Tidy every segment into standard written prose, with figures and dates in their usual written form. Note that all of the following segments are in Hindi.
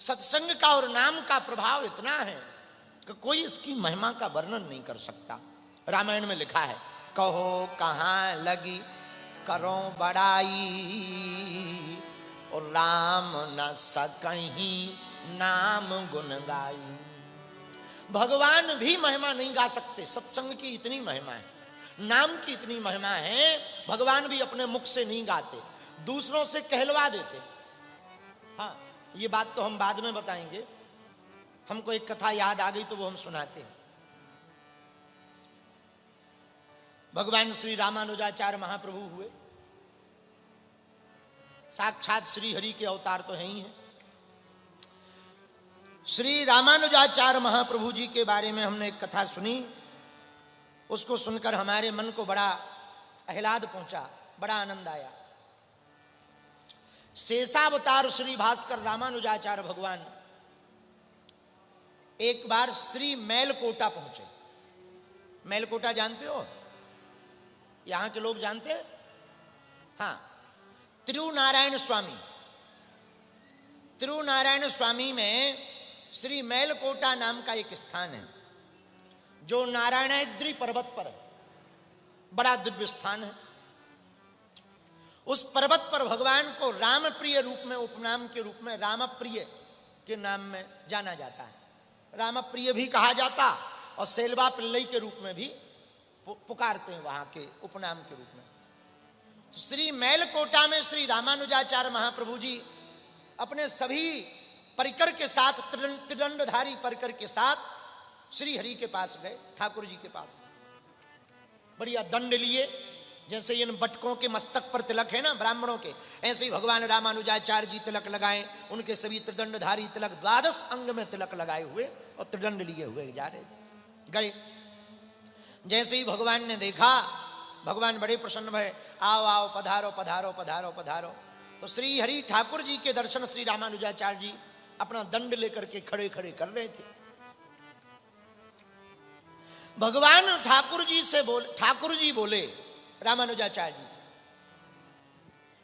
सत्संग का और नाम का प्रभाव इतना है कि कोई इसकी महिमा का वर्णन नहीं कर सकता। रामायण में लिखा है, कहो कहाँ लगी करो बड़ाई, और राम न सकहीं नाम गुण गाई। भगवान भी महिमा नहीं गा सकते, सत्संग की इतनी महिमा है, नाम की इतनी महिमा है। भगवान भी अपने मुख से नहीं गाते, दूसरों से कहलवा देते। हाँ, ये बात तो हम बाद में बताएंगे, हमको एक कथा याद आ गई तो वो हम सुनाते हैं। भगवान श्री रामानुजाचार्य महाप्रभु हुए, साक्षात श्री हरि के अवतार तो हैं ही हैं। श्री रामानुजाचार्य महाप्रभु जी के बारे में हमने एक कथा सुनी, उसको सुनकर हमारे मन को बड़ा आह्लाद पहुंचा, बड़ा आनंद आया। शेषावतार श्री भास्कर रामानुजाचार्य भगवान एक बार श्री मैलकोटा पहुंचे। मैलकोटा जानते हो? यहां के लोग जानते हैं? हाँ, तिरुनारायण स्वामी, तिरुनारायण स्वामी में श्री मैलकोटा नाम का एक स्थान है जो नारायणाद्रि पर्वत पर है, बड़ा दिव्य स्थान है। उस पर्वत पर भगवान को राम प्रिय रूप में, उपनाम के रूप में राम प्रिय के नाम में जाना जाता है। राम प्रिय भी कहा जाता और सेल्वा पिल्लई के रूप में भी पुकारते हैं वहां के उपनाम के रूप में। तो श्री मैलकोटा में श्री रामानुजाचार्य महाप्रभु जी अपने सभी परिकर के साथ, त्रिदंडधारी परिकर के साथ श्री हरि के पास गए, ठाकुर जी के पास। बढ़िया दंड लिए, जैसे इन बटकों के मस्तक पर तिलक है ना ब्राह्मणों के, ऐसे ही भगवान रामानुजाचार्य जी तिलक लगाए। उनके सभी त्रिदंडधारी तिलक, 12 अंग में तिलक लगाए हुए और त्रिदंड लिए हुए जा रहे थे। गए, जैसे ही भगवान ने देखा, भगवान बड़े प्रसन्न भये, आओ आओ पधारो पधारो पधारो पधारो। तो श्री हरि ठाकुर जी के दर्शन श्री रामानुजाचार्य जी अपना दंड लेकर के खड़े खड़े कर रहे थे। भगवान ठाकुर जी बोले रामानुजाचार्य जी से,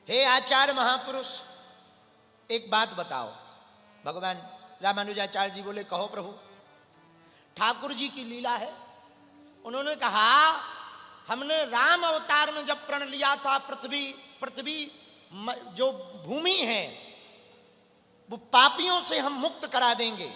हे आचार्य महापुरुष, एक बात बताओ। भगवान रामानुजाचार्य जी बोले, कहो प्रभु। ठाकुर जी की लीला है। उन्होंने कहा, हमने राम अवतार में जब प्रण लिया था, पृथ्वी जो भूमि है वो पापियों से हम मुक्त करा देंगे।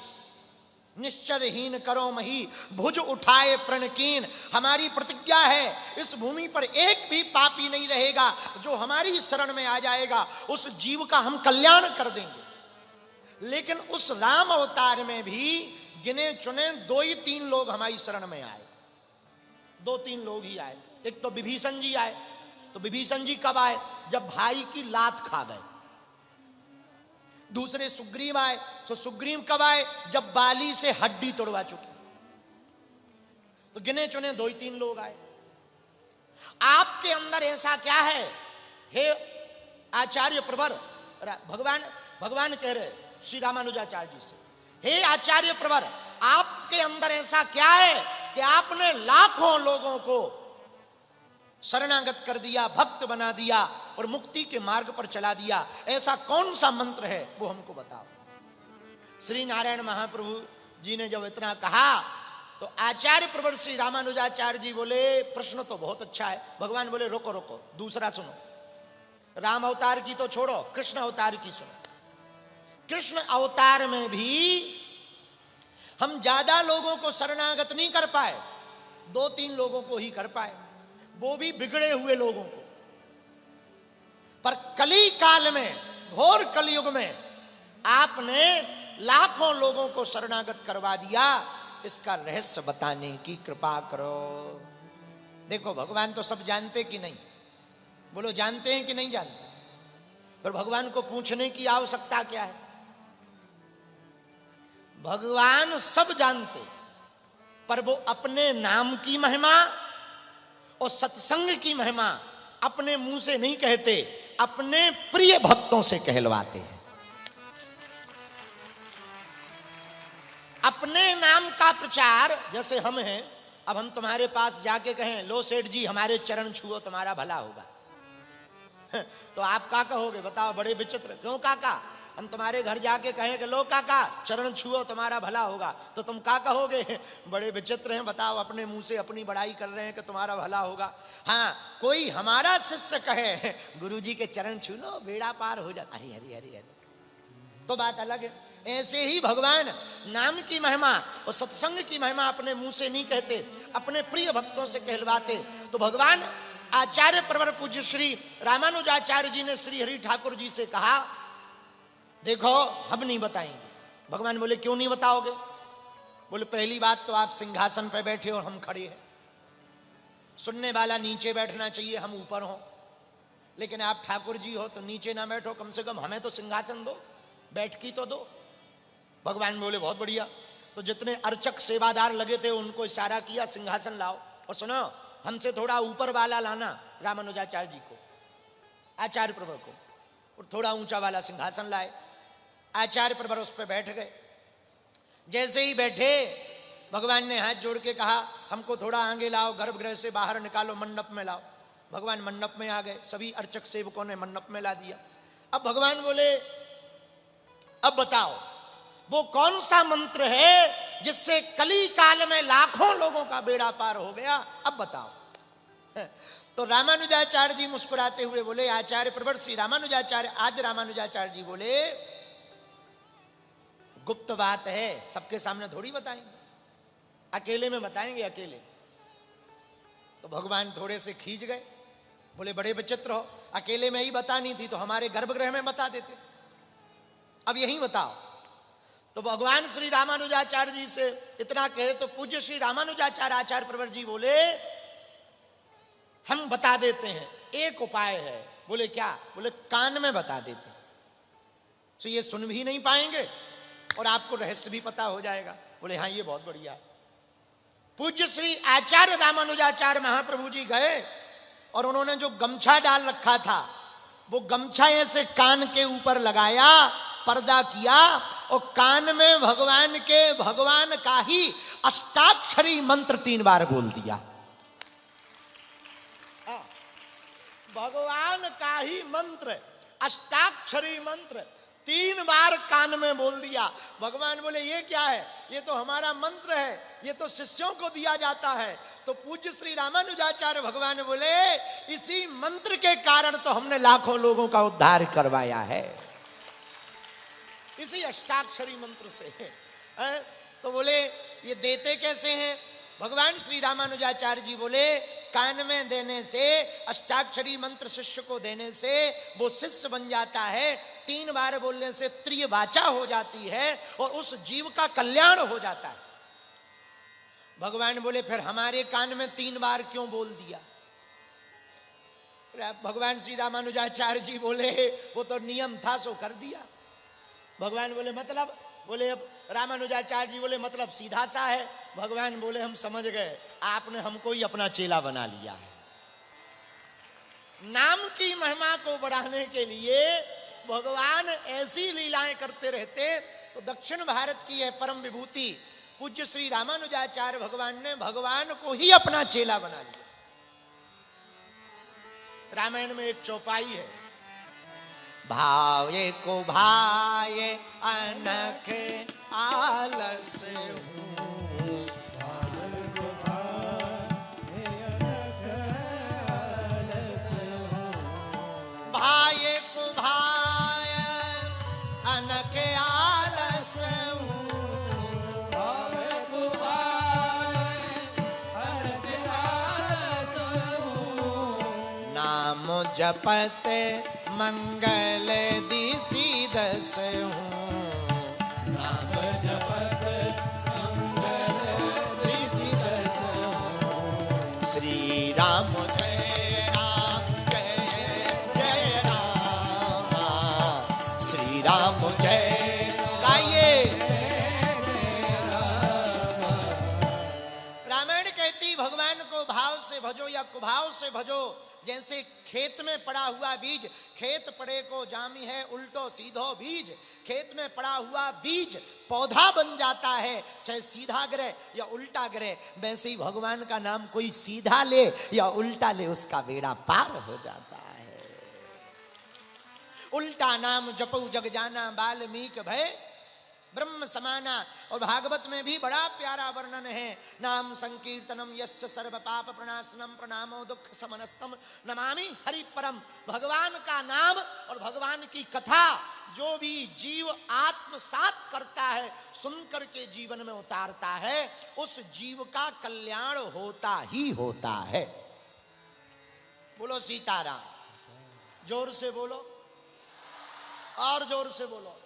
निश्चरहीन करो मही भुज उठाए प्रणकीन। हमारी प्रतिज्ञा है, इस भूमि पर एक भी पापी नहीं रहेगा, जो हमारी शरण में आ जाएगा उस जीव का हम कल्याण कर देंगे। लेकिन उस राम अवतार में भी गिने चुने 2 ही 3 लोग हमारी शरण में आए। 2-3 लोग ही आए। एक तो विभीषण जी आए। तो विभीषण जी कब आए? जब भाई की लात खा गए। दूसरे सुग्रीव आए। तो सुग्रीव कब आए? जब बाली से हड्डी तोड़वा चुके। तो गिने चुने 2-3 लोग आए। आपके अंदर ऐसा क्या है हे आचार्य प्रवर? भगवान कह रहे श्री रामानुजाचार्य जी से, हे आचार्य प्रवर, आपके अंदर ऐसा क्या है कि आपने लाखों लोगों को शरणागत कर दिया, भक्त बना दिया और मुक्ति के मार्ग पर चला दिया? ऐसा कौन सा मंत्र है, वो हमको बताओ। श्री नारायण महाप्रभु जी ने जब इतना कहा तो आचार्य प्रवर श्री रामानुजाचार्य जी बोले, प्रश्न तो बहुत अच्छा है। भगवान बोले, रोको रोको, दूसरा सुनो। राम अवतार की तो छोड़ो, कृष्ण अवतार की सुनो। कृष्ण अवतार में भी हम ज्यादा लोगों को शरणागत नहीं कर पाए, 2-3 लोगों को ही कर पाए, वो भी बिगड़े हुए लोगों को। पर कली काल में, घोर कलयुग में आपने लाखों लोगों को शरणागत करवा दिया। इसका रहस्य बताने की कृपा करो। देखो, भगवान तो सब जानते कि नहीं? बोलो, जानते हैं कि नहीं जानते? पर भगवान को पूछने की आवश्यकता क्या है? भगवान सब जानते, पर वो अपने नाम की महिमा और सत्संग की महिमा अपने मुंह से नहीं कहते, अपने प्रिय भक्तों से कहलवाते हैं। अपने नाम का प्रचार, जैसे हम हैं, अब हम तुम्हारे पास जाके कहें, लो सेठ जी हमारे चरण छुओ तुम्हारा भला होगा, तो आप क्या कहोगे? बताओ, बड़े विचित्र। क्यों काका? हम तुम्हारे घर जाके कहें कि लो काका चरण छुओ तुम्हारा भला होगा, तो तुम क्या कहोगे? बड़े विचित्र हैं, बताओ, अपने मुंह से अपनी बड़ाई कर रहे हैं कि तुम्हारा भला होगा। हाँ, कोई हमारा शिष्य कहे गुरुजी के चरण छू लो बेड़ा पार हो जाता, अरे अरे अरे अरे, तो बात अलग है। ऐसे ही भगवान नाम की महिमा और सत्संग की महिमा अपने मुंह से नहीं कहते, अपने प्रिय भक्तों से कहलवाते। तो भगवान आचार्य प्रवर पूज्य श्री रामानुजाचार्य जी ने श्री हरि ठाकुर जी से कहा, देखो हम नहीं बताएंगे। भगवान बोले क्यों नहीं बताओगे? बोले पहली बात तो आप सिंहासन पर बैठे और हम खड़े हैं, सुनने वाला नीचे बैठना चाहिए, हम ऊपर हो, लेकिन आप ठाकुर जी हो तो नीचे ना बैठो, कम से कम हमें तो सिंहासन दो, बैठकी तो दो। भगवान बोले बहुत बढ़िया। तो जितने अर्चक सेवादार लगे थे उनको इशारा किया सिंहासन लाओ, और सुनो हमसे थोड़ा ऊपर वाला लाना रामानुजाचार्य जी को, आचार्य प्रवर को, और थोड़ा ऊंचा वाला सिंहासन लाए। आचार्य प्रवर उस पर बैठ गए। जैसे ही बैठे भगवान ने हाथ जोड़ के कहा हमको थोड़ा आगे लाओ, गर्भगृह से बाहर निकालो, मंडप में लाओ। भगवान मंडप में आ गए, सभी अर्चक सेवकों ने मंडप में ला दिया। अब भगवान बोले अब बताओ वो कौन सा मंत्र है जिससे कली काल में लाखों लोगों का बेड़ा पार हो गया, अब बताओ। तो रामानुजाचार्य जी मुस्कुराते हुए बोले, आचार्य प्रवर श्री रामानुजाचार्य आदि रामानुजाचार्य जी बोले गुप्त बात है, सबके सामने थोड़ी बताएंगे, अकेले में बताएंगे, अकेले। तो भगवान थोड़े से खींच गए, बोले बड़े विचित्र हो, अकेले में ही बतानी थी तो हमारे गर्भगृह में बता देते, अब यही बताओ। तो भगवान श्री रामानुजाचार्य जी से इतना कहे तो पूज्य श्री रामानुजाचार्य आचार्य प्रवर जी बोले हम बता देते हैं, एक उपाय है। बोले क्या? बोले कान में बता देते, तो ये सुन भी नहीं पाएंगे और आपको रहस्य भी पता हो जाएगा। बोले हाँ ये बहुत बढ़िया है। पूज्य श्री आचार्य रामानुजाचार्य महाप्रभु जी गए और उन्होंने जो गमछा डाल रखा था वो गमछा ऐसे कान के ऊपर लगाया, पर्दा किया और कान में भगवान का ही अष्टाक्षरी मंत्र 3 बार बोल दिया। भगवान का ही मंत्र, अष्टाक्षरी मंत्र 3 बार कान में बोल दिया। भगवान बोले ये क्या है? ये तो हमारा मंत्र है, ये तो शिष्यों को दिया जाता है। तो पूज्य श्री रामानुजाचार्य भगवान बोले इसी मंत्र के कारण तो हमने लाखों लोगों का उद्धार करवाया है, इसी अष्टाक्षरी मंत्र से। तो बोले ये देते कैसे हैं? भगवान श्री रामानुजाचार्य जी बोले कान में देने से, अष्टाक्षरी मंत्र शिष्य को देने से वो शिष्य बन जाता है, 3 बार बोलने से त्रिय वाचा हो जाती है और उस जीव का कल्याण हो जाता है। भगवान बोले फिर हमारे कान में 3 बार क्यों बोल दिया? भगवान श्री रामानुजाचार्य जी बोले वो तो नियम था सो कर दिया। भगवान बोले मतलब? बोले अब रामानुजाचार्य जी बोले मतलब सीधा सा है। भगवान बोले हम समझ गए, आपने हमको ही अपना चेला बना लिया है। नाम की महिमा को बढ़ाने के लिए भगवान ऐसी लीलाएं करते रहते। तो दक्षिण भारत की है परम विभूति पूज्य श्री रामानुजाचार्य भगवान ने भगवान को ही अपना चेला बना लिया। रामायण में एक चौपाई है, भावे को भाये अनख आलस हूँ, भाये को भाये अनख आलस हूँ, भावे को भाये अनख आलस हूँ, नाम जपते मंगल दिसी दस हूँ, नाम जपत मंगल दिसी दस हूँ, श्री राम जय राम जय जय राम, श्री राम जय गाइए। रामायण कहती भगवान को भाव से भजो या कुभाव से भजो। जैसे खेत में पड़ा हुआ बीज, खेत पड़े को जामी है उल्टो सीधो बीज, खेत में पड़ा हुआ बीज पौधा बन जाता है, चाहे सीधा गिरे या उल्टा गिरे। वैसे ही भगवान का नाम कोई सीधा ले या उल्टा ले उसका बेड़ा पार हो जाता है। उल्टा नाम जपऊ जग जाना वाल्मीकि भय ब्रह्म समाना। और भागवत में भी बड़ा प्यारा वर्णन है, नाम संकीर्तनम यस्य सर्व पाप प्रणाशनम प्रणामो दुख समनस्तम नमामि हरि परम। भगवान का नाम और भगवान की कथा जो भी जीव आत्मसात करता है, सुनकर के जीवन में उतारता है, उस जीव का कल्याण होता ही होता है। बोलो सीताराम, जोर से बोलो और जोर से बोलो।